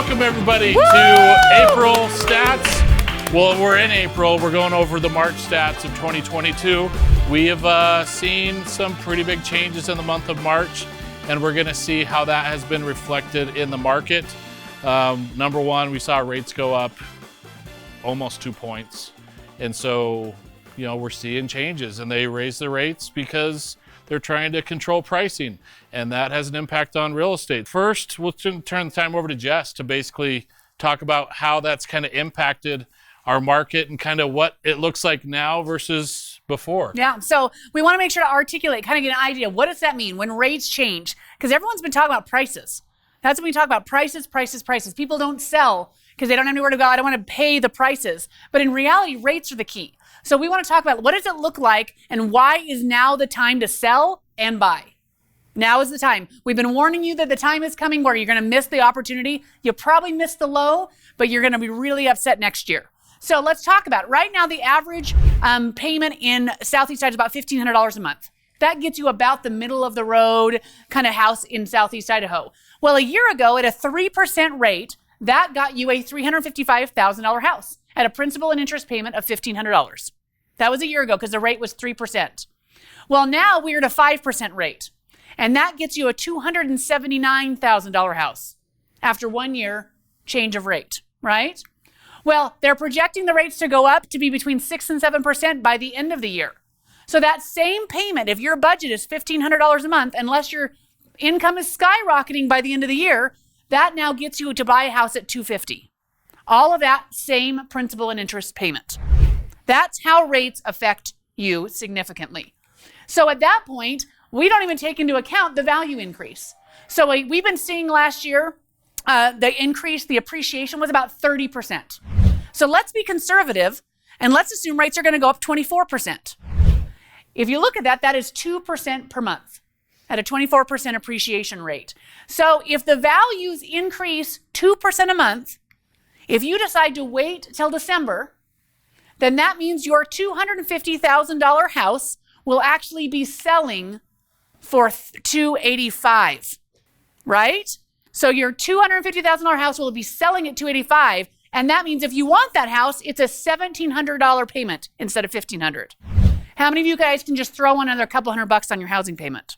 Welcome everybody to April stats. Well, we're in April. We're going over the March stats of 2022. We have seen some pretty big changes in the month of March, and we're going to see how that has been reflected in the market. Number one, we saw rates go up almost 2 points. And so, we're seeing changes, and they raise the rates because they're trying to control pricing, and that has an impact on real estate. First, we'll turn the time over to Jess to basically talk about how that's kind of impacted our market and kind of what it looks like now versus before. Yeah, so we want to make sure to articulate, kind of get an idea. What does that mean when rates change? Because everyone's been talking about prices. That's when we talk about prices. People don't sell because they don't have anywhere to go. I don't want to pay the prices. But in reality, rates are the key. So we want to talk about what does it look like and why is now the time to sell and buy? Now is the time. We've been warning you that the time is coming where you're going to miss the opportunity. You probably missed the low, but you're going to be really upset next year. So let's talk about it. Right now, the average payment in Southeast Idaho is about $1,500 a month. That gets you about the middle of the road kind of house in Southeast Idaho. Well, a year ago at a 3% rate, that got you a $355,000 house at a principal and interest payment of $1,500. That was a year ago because the rate was 3%. Well, now we're at a 5% rate, and that gets you a $279,000 house after 1 year change of rate, right? Well, they're projecting the rates to go up to be between 6 and 7% by the end of the year. So that same payment, if your budget is $1,500 a month, unless your income is skyrocketing by the end of the year, that now gets you to buy a house at $250,000. All of that same principal and interest payment. That's how rates affect you significantly. So at that point, we don't even take into account the value increase. So we've been seeing last year, the appreciation was about 30%. So let's be conservative and let's assume rates are going to go up 24%. If you look at that, that is 2% per month at a 24% appreciation rate. So if the values increase 2% a month, if you decide to wait till December, then that means your $250,000 house will actually be selling for $285,000, right? So your $250,000 house will be selling at $285,000, and that means if you want that house, it's a $1,700 payment instead of $1,500. How many of you guys can just throw another couple $100 on your housing payment?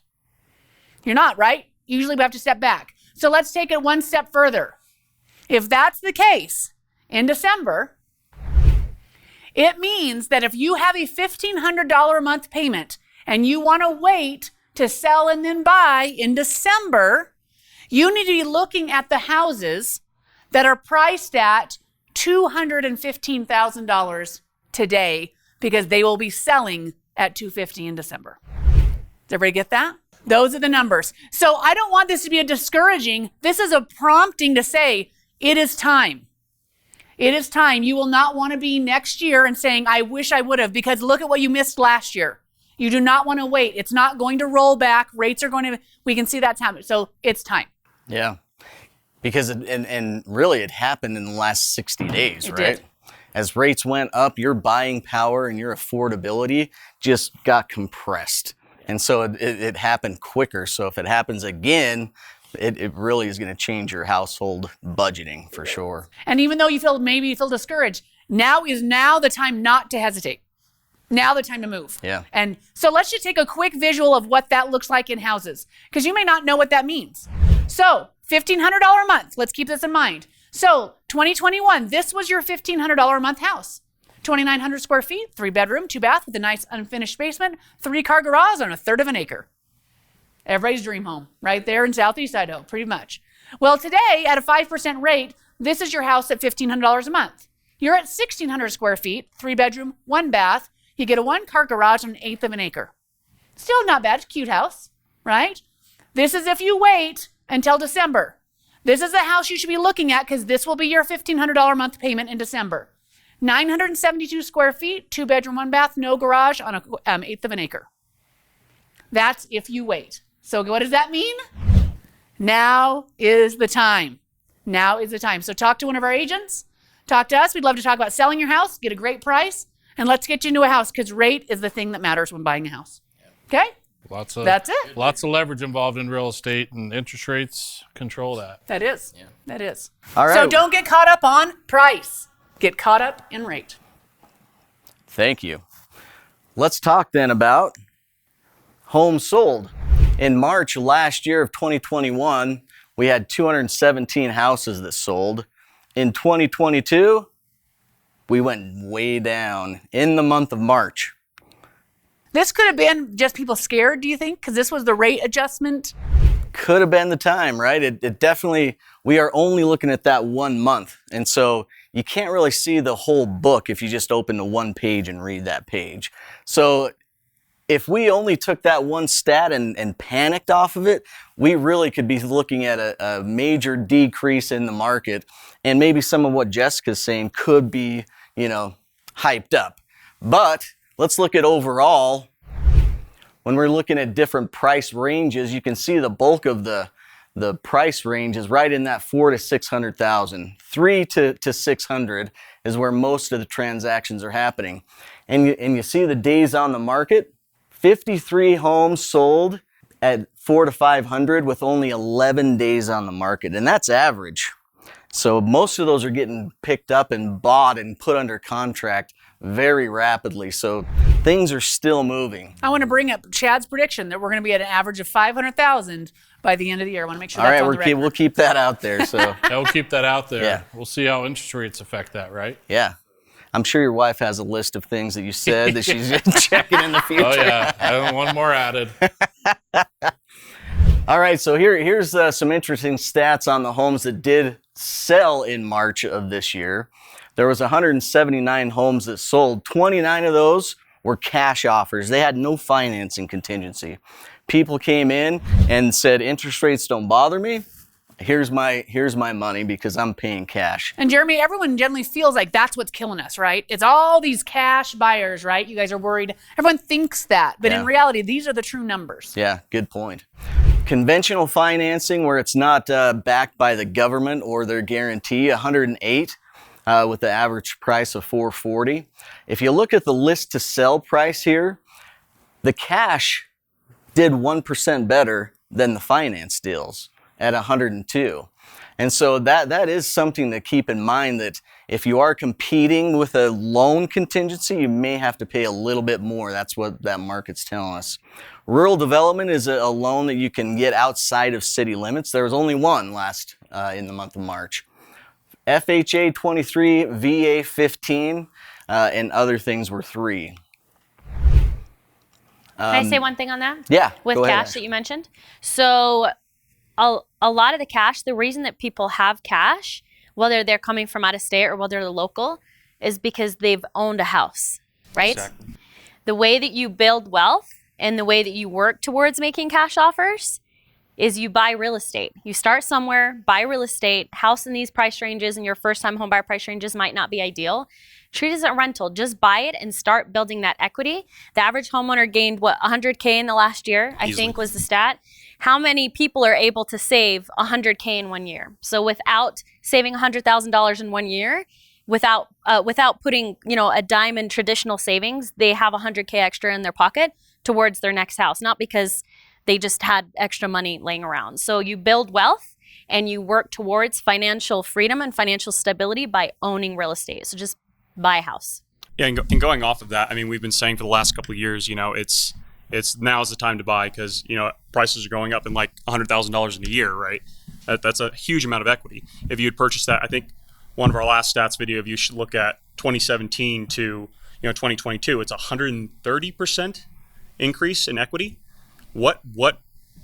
You're not, right? Usually we have to step back. So let's take it one step further. If that's the case, in December, it means that if you have a $1,500 a month payment and you want to wait to sell and then buy in December, you need to be looking at the houses that are priced at $215,000 today because they will be selling at $250,000 in December. Does everybody get that? Those are the numbers. So I don't want this to be a discouraging. This is a prompting to say, it is time. It is time. You will not want to be next year and saying, I wish I would have, because look at what you missed last year. You do not want to wait. It's not going to roll back. Rates are going to, we can see that's happening. So it's time. Yeah. Because, and really it happened in the last 60 days, right? Did. As rates went up, your buying power and your affordability just got compressed. And so it happened quicker. So if it happens again, it really is going to change your household budgeting for sure. And even though you feel discouraged, now is the time not to hesitate. Now the time to move. Yeah. And so let's just take a quick visual of what that looks like in houses, because you may not know what that means. So $1,500 a month. Let's keep this in mind. So 2021, this was your $1,500 a month house. 2,900 square feet, 3-bedroom, 2-bath with a nice unfinished basement, 3-car garage on a third of an acre. Everybody's dream home right there in Southeast Idaho, pretty much. Well, today at a 5% rate, this is your house at $1,500 a month. You're at 1,600 square feet, 3-bedroom, 1-bath. You get a 1-car garage on an eighth of an acre. Still not bad, cute house, right? This is if you wait until December. This is the house you should be looking at because this will be your $1,500 a month payment in December. 972 square feet, 2-bedroom, 1-bath, no garage on an eighth of an acre. That's if you wait. So what does that mean? Now is the time. Now is the time. So talk to one of our agents. Talk to us. We'd love to talk about selling your house, get a great price, and let's get you into a house because rate is the thing that matters when buying a house. Okay? That's it. Lots of leverage involved in real estate, and interest rates control that. That is. Yeah. That is. All right. So don't get caught up on price. Get caught up in rate. Thank you. Let's talk then about homes sold. In March last year of 2021, we had 217 houses that sold. In 2022, we went way down in the month of March. This could have been just people scared, do you think? Because this was the rate adjustment. Could have been the time, right? It definitely, we are only looking at that 1 month. And so you can't really see the whole book if you just open the one page and read that page. So if we only took that one stat and panicked off of it, we really could be looking at a major decrease in the market. And maybe some of what Jessica's saying could be, hyped up. But let's look at overall. When we're looking at different price ranges, you can see the bulk of the price range is right in that 400,000 to 600,000. 300 to 600 is where most of the transactions are happening. And you see the days on the market, 53 homes sold at 400 to 500 with only 11 days on the market. And that's average. So most of those are getting picked up and bought and put under contract very rapidly. So things are still moving. I want to bring up Chad's prediction that we're going to be at an average of 500,000 by the end of the year. I want to make sure All that's right, on the record. we'll keep that out there. So Yeah, we'll keep that out there. Yeah. We'll see how interest rates affect that, right? yeah, I'm sure your wife has a list of things that you said that she's checking in the future. Oh, yeah. I have one more added. All right, so here's some interesting stats on the homes that did sell in March of this year. There was 179 homes that sold. 29 of those were cash offers. They had no financing contingency. People came in and said, interest rates don't bother me. Here's my money because I'm paying cash. And Jeremy, everyone generally feels like that's what's killing us, right? It's all these cash buyers, right? You guys are worried. Everyone thinks that, but in reality, these are the true numbers. Yeah, good point. Conventional financing, where it's not backed by the government or their guarantee, 108 with the average price of $440. If you look at the list to sell price here, the cash did 1% better than the finance deals at 102. And so that is something to keep in mind, that if you are competing with a loan contingency, you may have to pay a little bit more. That's what that market's telling us. Rural development is a loan that you can get outside of city limits. There was only one last in the month of March. FHA 23, VA 15, and other things were 3. Can I say one thing on that? Yeah, With go ahead, cash Ash. that you mentioned. So a lot of the cash, the reason that people have cash, whether they're coming from out of state or whether they're local, is because they've owned a house, right? Exactly. The way that you build wealth and the way that you work towards making cash offers is you buy real estate. You start somewhere, buy real estate, house in these price ranges, and your first time home buyer price ranges might not be ideal. Treat it as a rental. Just buy it and start building that equity. The average homeowner gained, $100K in the last year, I think was the stat. How many people are able to save $100K in 1 year? So without saving $100,000 in 1 year, without putting, a dime in traditional savings, they have $100K extra in their pocket towards their next house, not because they just had extra money laying around. So you build wealth and you work towards financial freedom and financial stability by owning real estate. So just buy a house. Yeah, and going off of that, I mean, we've been saying for the last couple of years, it's now's the time to buy because, prices are going up in like $100,000 in a year, right? That's a huge amount of equity. If you had purchased that, I think one of our last stats video, if you should look at 2017 to 2022, it's 130% increase in equity.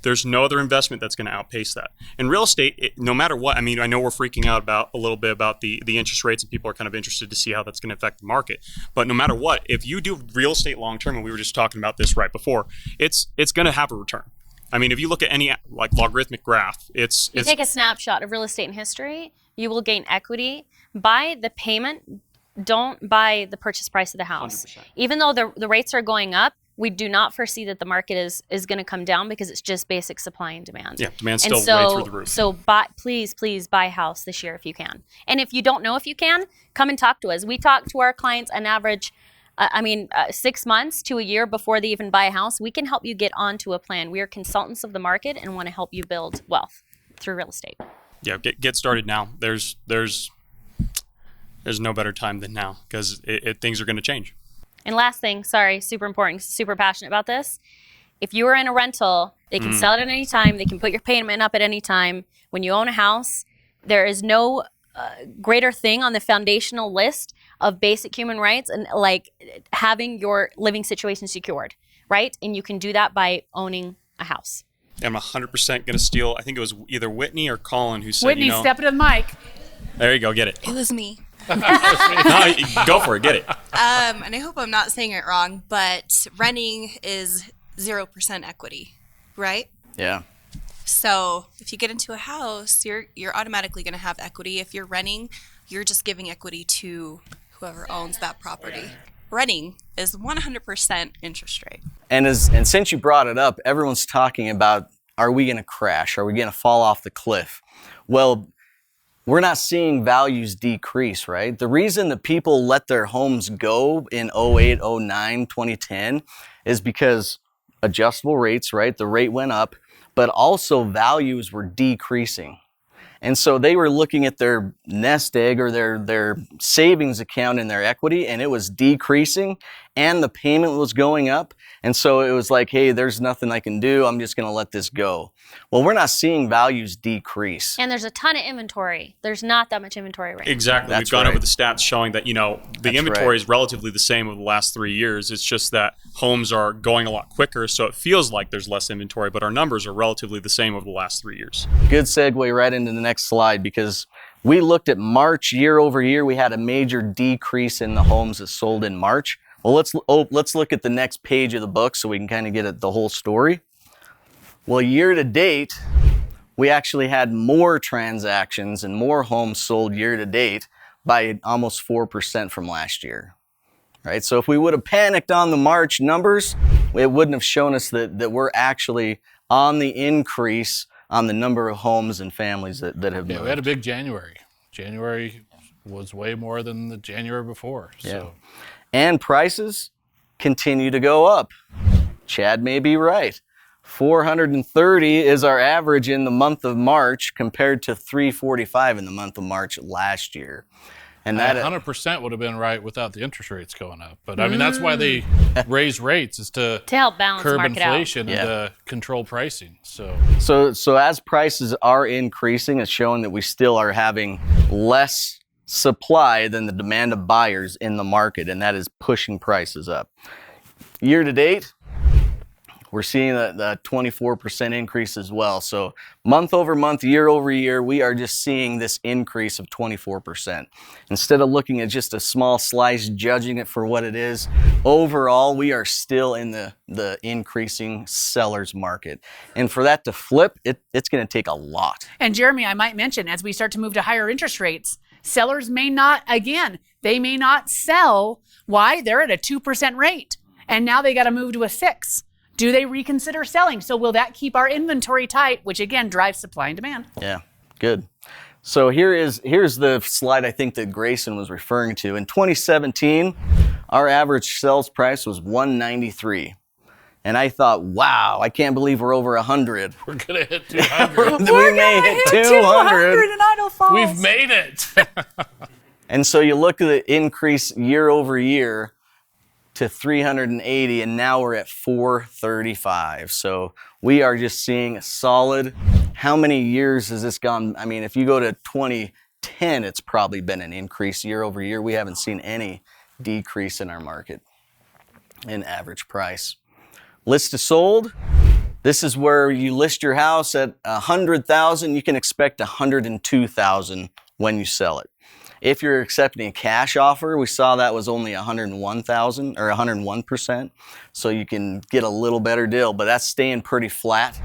There's no other investment that's going to outpace that. In real estate, no matter what, I mean, I know we're freaking out a little bit about the interest rates, and people are kind of interested to see how that's going to affect the market. But no matter what, if you do real estate long term, and we were just talking about this right before, it's going to have a return. I mean, if you look at any like logarithmic graph, it's take a snapshot of real estate in history, you will gain equity. Buy the payment, don't buy the purchase price of the house. 100%. Even though the rates are going up, we do not foresee that the market is going to come down because it's just basic supply and demand. Yeah, demand's And still way through the roof. So please buy a house this year if you can. And if you don't know if you can, come and talk to us. We talk to our clients an average 6 months to a year before they even buy a house, we can help you get onto a plan. We are consultants of the market and want to help you build wealth through real estate. Yeah, get started now. There's no better time than now because things are going to change. And last thing, sorry, super important, super passionate about this. If you are in a rental, they can sell it at any time. They can put your payment up at any time. When you own a house, there is no greater thing on the foundational list of basic human rights and like having your living situation secured, right? And you can do that by owning a house. I'm 100% going to steal. I think it was either Whitney or Colin who said, Whitney, step it to the mic. There you go, get it. It was me. No, go for it, get it. And I hope I'm not saying it wrong, but renting is 0% equity, right? Yeah. So if you get into a house, you're automatically going to have equity. If you're renting, you're just giving equity to whoever owns that property. Renting is 100% interest rate. And since you brought it up, everyone's talking about, are we going to crash? Are we going to fall off the cliff? Well, we're not seeing values decrease, right? The reason that people let their homes go in 08, 09, 2010 is because adjustable rates, right? The rate went up, but also values were decreasing. And so they were looking at their nest egg or their savings account and their equity, and it was decreasing and the payment was going up. And so it was like, hey, there's nothing I can do. I'm just going to let this go. Well, we're not seeing values decrease. And there's a ton of inventory. There's not that much inventory right now. Exactly. That's We've gone right. over the stats showing that, the inventory is relatively the same over the last 3 years. It's just that homes are going a lot quicker, so it feels like there's less inventory, but our numbers are relatively the same over the last 3 years. Good segue right into the next slide, because we looked at March year over year. We had a major decrease in the homes that sold in March. Well, let's look at the next page of the book so we can kind of get at the whole story. Well, year to date, we actually had more transactions and more homes sold year to date by almost 4% from last year. Right? So if we would have panicked on the March numbers, it wouldn't have shown us that we're actually on the increase on the number of homes and families that have moved. Yeah, we had a big January. January was way more than the January before. So. Yeah. And prices continue to go up. Chad may be right. 430 is our average in the month of March compared to 345 in the month of March last year. And that 100% would have been right without the interest rates going up. But I mean, that's why they raise rates, is to help balance the curb market inflation out. and to control pricing. So as prices are increasing, it's showing that we still are having less supply than the demand of buyers in the market, and that is pushing prices up. Year to date, we're seeing the 24% increase as well. So month over month, year over year, we are just seeing this increase of 24%. Instead of looking at just a small slice, judging it for what it is, overall, we are still in the increasing seller's market. And for that to flip, it's going to take a lot. And Jeremy, I might mention, as we start to move to higher interest rates, sellers may not sell. Why? They're at a 2% rate. And now they got to move to a 6. Do they reconsider selling? So will that keep our inventory tight, which again drives supply and demand? Yeah, good. So here's the slide I think that Grayson was referring to. In 2017, our average sales price was $193. And I thought, wow, I can't believe we're over 100. we're going to hit 200. We may hit 200. in Idaho Falls. We've made it. And so you look at the increase year over year to 380, and now we're at 435. So we are just seeing a solid. How many years has this gone? I mean, if you go to 2010, it's probably been an increase year over year. We haven't seen any decrease in our market in average price. List to sold. This is where you list your house at $100,000. You can expect $102,000 when you sell it. If you're accepting a cash offer, we saw that was only $101,000 or 101%. So you can get a little better deal, but that's staying pretty flat.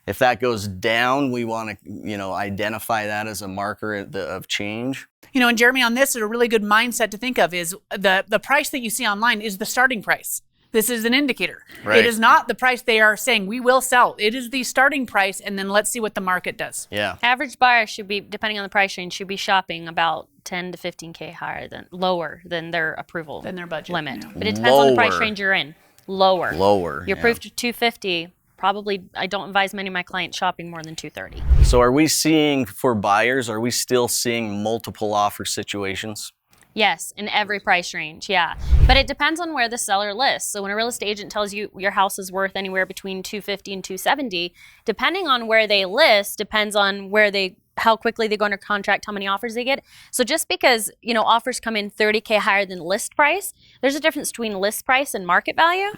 If that goes down, we want to, identify that as a marker of change. And Jeremy, on this, a really good mindset to think of is the price that you see online is the starting price. This is an indicator. Right. It is not the price they are saying we will sell. It is the starting price, and then let's see what the market does. Yeah. Average buyer should be, depending on the price range, should be shopping about 10 to 15K lower than their approval Than their budget. limit. But it depends on the price Lower. range you're in. Lower. You're yeah. approved to 250. Probably, I don't advise many of my clients shopping more than 230. So are we seeing, for buyers, are we still seeing multiple offer situations? Yes, in every price range, yeah. But it depends on where the seller lists. So when a real estate agent tells you your house is worth anywhere between 250 and 270, depending on where they list, depends on how quickly they go under contract, how many offers they get. So just because, offers come in 30K higher than list price, there's a difference between list price and market value.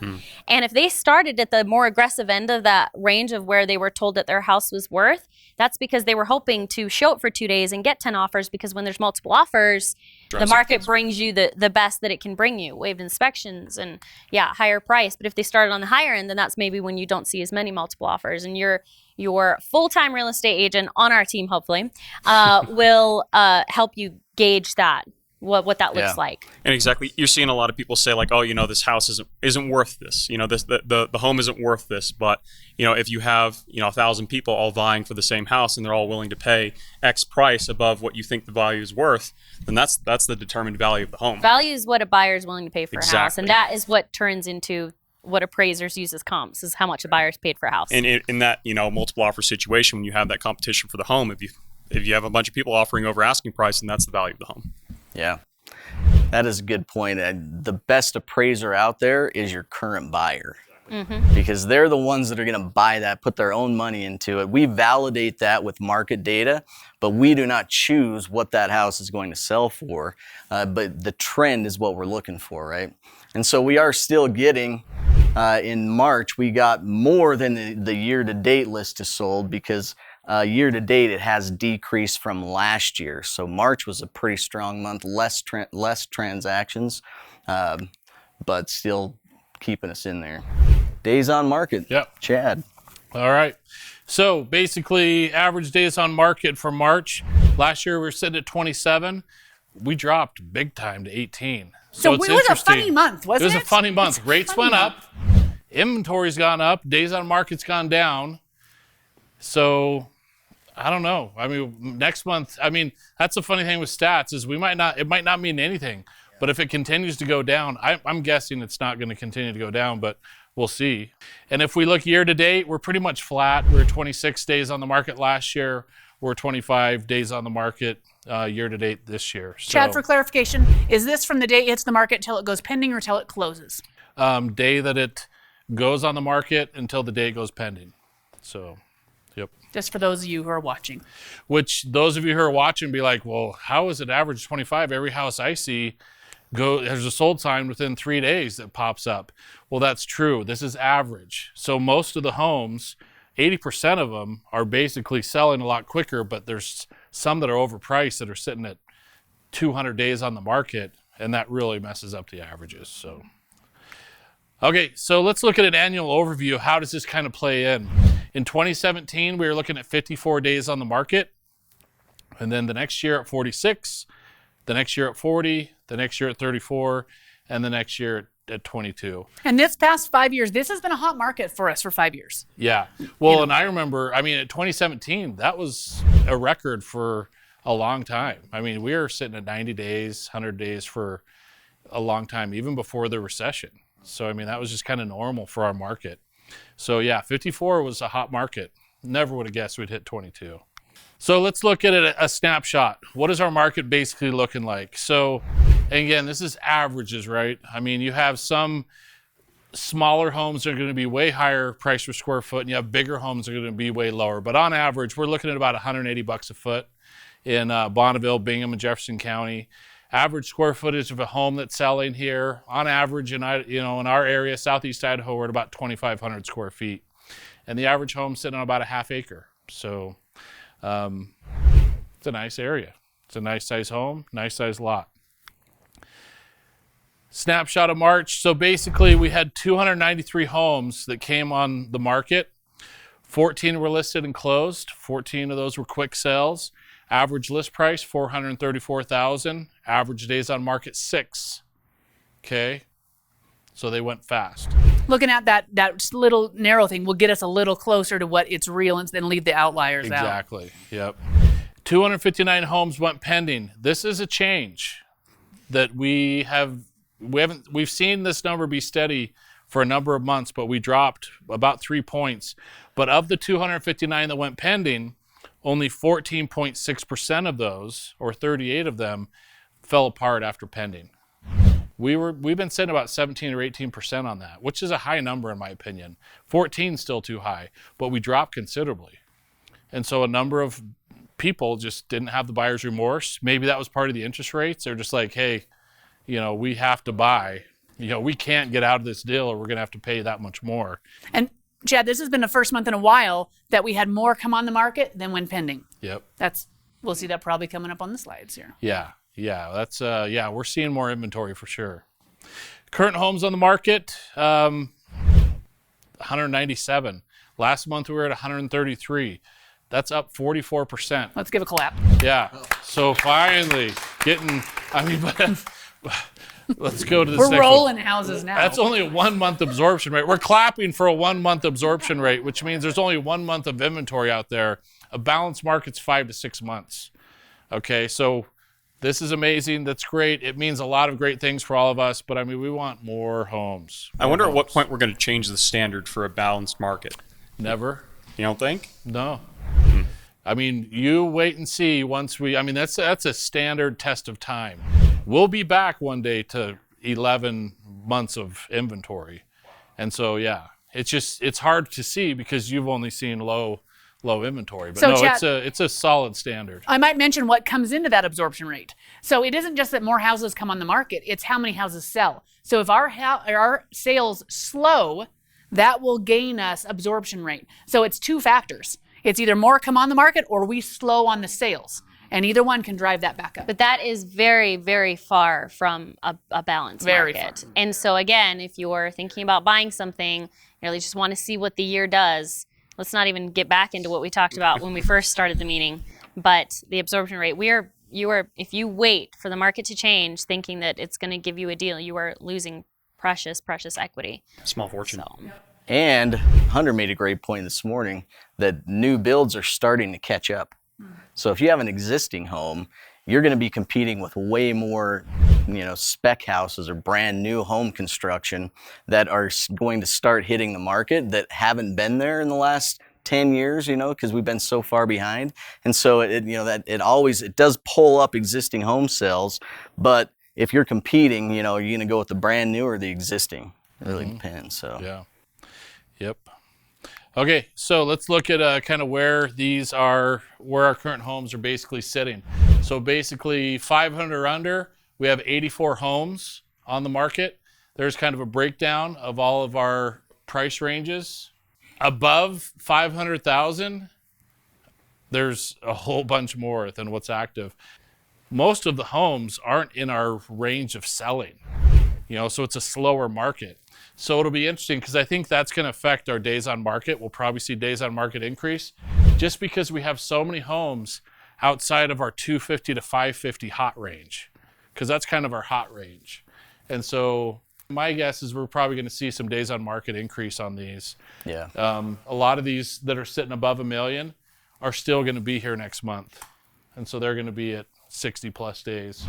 And if they started at the more aggressive end of that range of where they were told that their house was worth, that's because they were hoping to show it for 2 days and get 10 offers, because when there's multiple offers, the market brings you the best that it can bring you, waived inspections and higher price. But if they started on the higher end, then that's maybe when you don't see as many multiple offers. And your full-time real estate agent on our team, hopefully, will help you gauge that, what that looks like. And exactly, you're seeing a lot of people say like, oh, this house isn't worth this. The home isn't worth this. But if you have 1,000 people all vying for the same house and they're all willing to pay X price above what you think the value is worth, then that's the determined value of the home. Value is what a buyer is willing to pay for a house, and that is what turns into what appraisers use as comps, is how much a buyer's paid for a house. And in that multiple offer situation, when you have that competition for the home, if you have a bunch of people offering over asking price, then that's the value of the home. Yeah, that is a good point. The best appraiser out there is your current buyer, because they're the ones that are going to buy that, put their own money into it. We validate that with market data, but we do not choose what that house is going to sell for. But the trend is what we're looking for, right? And so we are still getting, in March, we got more than the year-to-date list is sold, because year-to-date it has decreased from last year. So March was a pretty strong month, less transactions, but still keeping us in there. Days on market. Yep. Chad. All right. So basically, average days on market for March. Last year we were sitting at 27. We dropped big time to 18. So it's it was a interesting. funny month, wasn't it? It was a funny month. Rates went month. up. Inventory's gone up. Days on market's gone down. So I don't know. I mean, next month, that's the funny thing with stats is it might not mean anything. But if it continues to go down, I'm guessing it's not going to continue to go down, but we'll see. And if we look year to date, we're pretty much flat. We were 26 days on the market last year. We're 25 days on the market year to date this year. So, Chad, for clarification, is this from the day it hits the market till it goes pending or till it closes? day that it goes on the market until the day it goes pending. So, yep. Just for those of you who are watching. Which those of you who are watching be like, well, how is it average 25? Every house I see there's a sold sign within 3 days that pops up. Well, that's true. This is average. So most of the homes, 80% of them are basically selling a lot quicker, but there's some that are overpriced that are sitting at 200 days on the market, and that really messes up the averages. So, okay, so let's look at an annual overview. How does this kind of play in? In 2017, we were looking at 54 days on the market, and then the next year at 46, the next year at 40, the next year at 34, and the next year at 22. And this past 5 years, this has been a hot market for us for 5 years. Yeah. Well, and I remember, at 2017, that was a record for a long time. We were sitting at 90 days, 100 days for a long time, even before the recession. So, that was just kind of normal for our market. So, yeah, 54 was a hot market. Never would have guessed we'd hit 22. So let's look at it, a snapshot. What is our market basically looking like? So, and again, this is averages, right? You have some smaller homes that are going to be way higher price per square foot, and you have bigger homes that are going to be way lower. But on average, we're looking at about $180 a foot in Bonneville, Bingham, and Jefferson County. Average square footage of a home that's selling here, on average, in our area, Southeast Idaho, we're at about 2,500 square feet, and the average home sitting on about a half acre. So. It's a nice area. It's a nice size home, nice size lot. Snapshot of March. So basically we had 293 homes that came on the market. 14 were listed and closed. 14 of those were quick sales. Average list price, $434,000. Average days on market, 6. Okay. So they went fast. Looking at that little narrow thing will get us a little closer to what it's real and then leave the outliers out. Exactly. Yep. 259 homes went pending. This is a change that we've seen this number be steady for a number of months, but we dropped about 3 points. But of the 259 that went pending, only 14.6% of those, or 38 of them, fell apart after pending. We've been sitting about 17 or 18% on that, which is a high number in my opinion. 14 is still too high, but we dropped considerably. And so a number of people just didn't have the buyer's remorse. Maybe that was part of the interest rates. They're just like, hey, we have to buy. We can't get out of this deal or we're going to have to pay that much more. And Chad, this has been the first month in a while that we had more come on the market than went pending. Yep. We'll see that probably coming up on the slides here. Yeah. That's we're seeing more inventory for sure. Current homes on the market, 197. Last month we were at 133. That's up 44%. Let's give a clap. Yeah. So finally let's go to the We're rolling houses now. That's only a 1 month absorption rate. We're clapping for a 1 month absorption rate, which means there's only 1 month of inventory out there. A balanced market's 5 to 6 months. Okay, so this is amazing. That's great. It means a lot of great things for all of us, but we want more homes. I wonder at what point we're going to change the standard for a balanced market. Never. You don't think? No. You wait and see once that's a standard test of time. We'll be back one day to 11 months of inventory. And so, yeah, it's hard to see because you've only seen low inventory. But so no, Chad, it's a solid standard. I might mention what comes into that absorption rate. So it isn't just that more houses come on the market, it's how many houses sell. So if our sales slow, that will gain us absorption rate. So it's two factors. It's either more come on the market or we slow on the sales. And either one can drive that back up. But that is very, very far from a balanced market. Far. And so again, if you're thinking about buying something, you really just want to see what the year does. Let's not even get back into what we talked about when we first started the meeting. But the absorption rate, if you wait for the market to change thinking that it's going to give you a deal, you are losing precious, precious equity. Small fortune. So. And Hunter made a great point this morning that new builds are starting to catch up. So if you have an existing home, you're going to be competing with way more, spec houses or brand new home construction that are going to start hitting the market that haven't been there in the last 10 years, because we've been so far behind. And so it does pull up existing home sales. But if you're competing, you're going to go with the brand new or the existing. It really depends. So yeah. Yep. Okay, so let's look at kind of where our current homes are basically sitting. So basically 500 or under, we have 84 homes on the market. There's kind of a breakdown of all of our price ranges. Above 500,000, there's a whole bunch more than what's active. Most of the homes aren't in our range of selling, so it's a slower market. So it'll be interesting because I think that's going to affect our days on market. We'll probably see days on market increase just because we have so many homes outside of our 250 to 550 hot range, because that's kind of our hot range. And so my guess is we're probably going to see some days on market increase on these. Yeah. A lot of these that are sitting above $1 million are still going to be here next month. And so they're going to be at 60 plus days.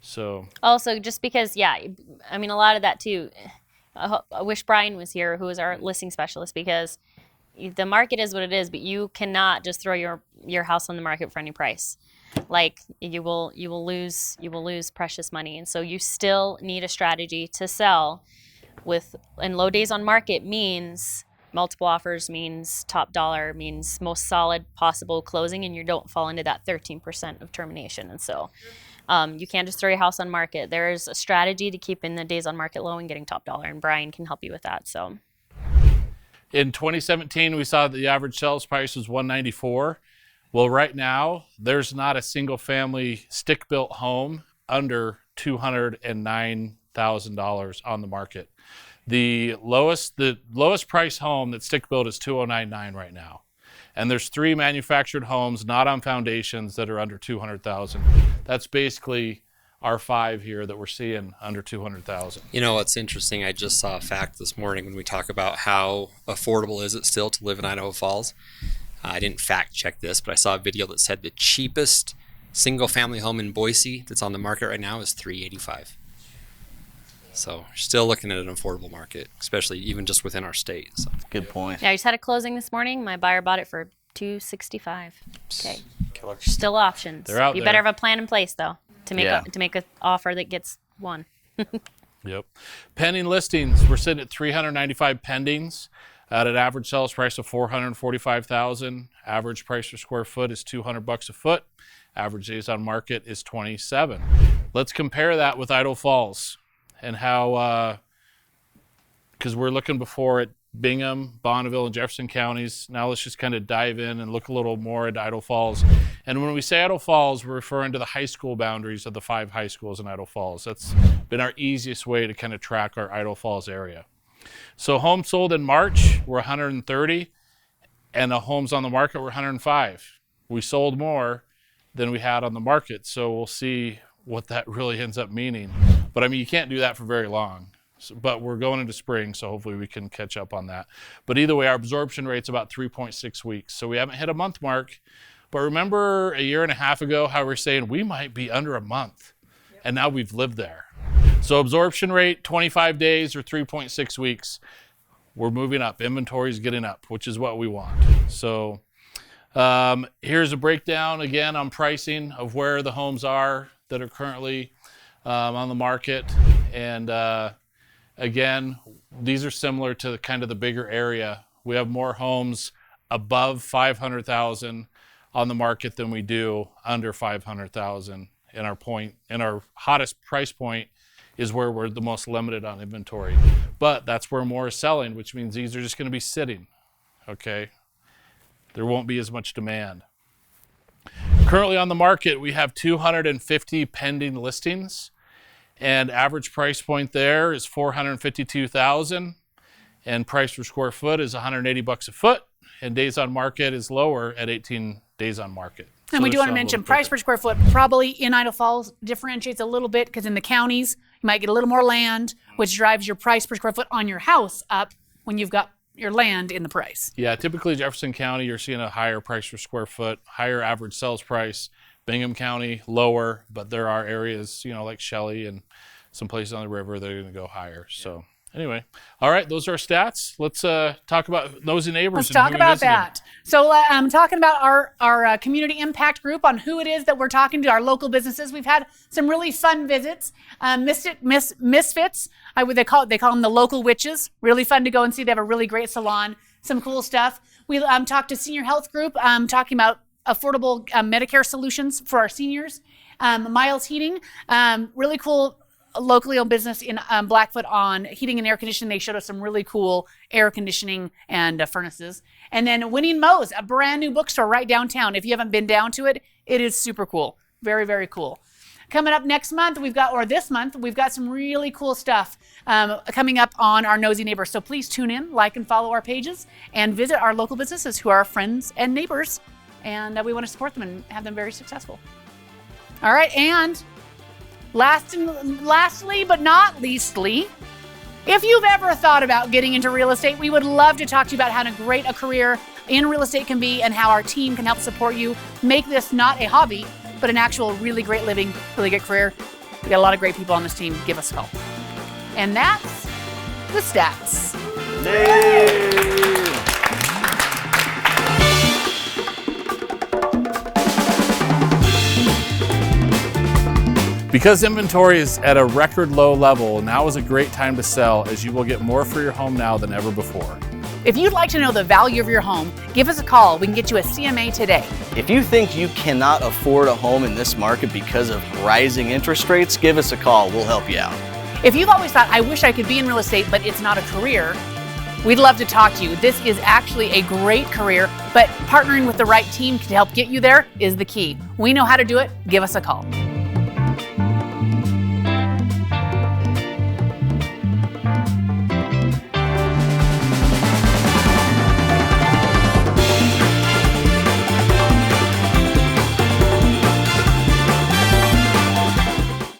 So also just because, a lot of that too, I wish Brian was here, who is our listing specialist, because the market is what it is, but you cannot just throw your house on the market for any price. Like you will lose precious money. And so you still need a strategy to sell and low days on market means multiple offers, means top dollar, means most solid possible closing, and you don't fall into that 13% of termination. And so you can't just throw your house on market. There's a strategy to keeping the days on market low and getting top dollar, and Brian can help you with that. So in 2017, we saw the average sales price was $194. Well, right now, there's not a single family stick-built home under $209,000 on the market. The lowest price home that's stick-built is $209,900 right now. And there's 3 manufactured homes not on foundations that are under $200,000. That's basically our 5 here that we're seeing under $200,000. What's interesting, I just saw a fact this morning when we talk about how affordable is it still to live in Idaho Falls. I didn't fact check this, but I saw a video that said the cheapest single family home in Boise that's on the market right now is $385. So still looking at an affordable market, especially even just within our state. So. Good point. Yeah, I just had a closing this morning. My buyer bought it for $265. Okay. Killer. Still options. They're out You there. better have a plan in place though to make Yeah. to make an offer that gets one. Yep. Pending listings, we're sitting at 395 pendings at an average sales price of $445,000. Average price per square foot is $200 a foot. Average days on market is 27. Let's compare that with Idaho Falls and how, because we're looking before at Bingham, Bonneville, and Jefferson counties. Now let's just kind of dive in and look a little more at Idaho Falls. And when we say Idaho Falls, we're referring to the high school boundaries of the 5 high schools in Idaho Falls. That's been our easiest way to kind of track our Idaho Falls area. So homes sold in March were 130, and the homes on the market were 105. We sold more than we had on the market, so we'll see what that really ends up meaning. But I mean, you can't do that for very long. But we're going into spring, so hopefully we can catch up on that. But either way, our absorption rate's about 3.6 weeks. So we haven't hit a month mark. But remember a year and a half ago how we were saying we might be under a month, and now we've lived there. So absorption rate, 25 days or 3.6 weeks. We're moving up. Inventory's getting up, which is what we want. So here's a breakdown again on pricing of where the homes are that are currently on the market. And again, these are similar to kind of the bigger area. We have more homes above 500,000 on the market than we do under 500,000. And our hottest price point is where we're the most limited on inventory. But that's where more is selling, which means these are just going to be sitting. Okay, there won't be as much demand. Currently on the market, we have 250 pending listings. And average price point there is $452,000, and price per square foot is $180 a foot, and days on market is lower at 18 days on market. And So we they're do want to selling a mention little price quicker. per square foot probably in Idaho Falls differentiates a little bit because in the counties, you might get a little more land, which drives your price per square foot on your house up when you've got your land in the price. Yeah, typically Jefferson County, you're seeing a higher price per square foot, higher average sales price. Bingham County, lower, but there are areas, like Shelley and some places on the river that are going to go higher. So anyway, all right, those are our stats. Let's talk about nosy neighbors. Let's and talk who we about visited. that. So I'm talking about our community impact group on who it is that we're talking to, our local businesses. We've had some really fun visits. Misfits, they call them the local witches. Really fun to go and see. They have a really great salon, some cool stuff. We talked to Senior Health Group, talking about affordable Medicare solutions for our seniors. Miles Heating, really cool locally owned business in Blackfoot on heating and air conditioning. They showed us some really cool air conditioning and furnaces. And then Winning Mo's, a brand new bookstore right downtown. If you haven't been down to it, it is super cool. Very, very cool. Coming up this month, we've got some really cool stuff coming up on our Nosy Neighbors. So please tune in, like and follow our pages, and visit our local businesses who are our friends and neighbors. And we want to support them and have them very successful. All right, and lastly but not leastly, if you've ever thought about getting into real estate, we would love to talk to you about how great a career in real estate can be and how our team can help support you make this not a hobby, but an actual really great living, really good career. We got a lot of great people on this team. Give us a call. And that's the stats. Because inventory is at a record low level, now is a great time to sell, as you will get more for your home now than ever before. If you'd like to know the value of your home, give us a call. We can get you a CMA today. If you think you cannot afford a home in this market because of rising interest rates, give us a call. We'll help you out. If you've always thought, I wish I could be in real estate, but it's not a career, we'd love to talk to you. This is actually a great career, but partnering with the right team to help get you there is the key. We know how to do it. Give us a call.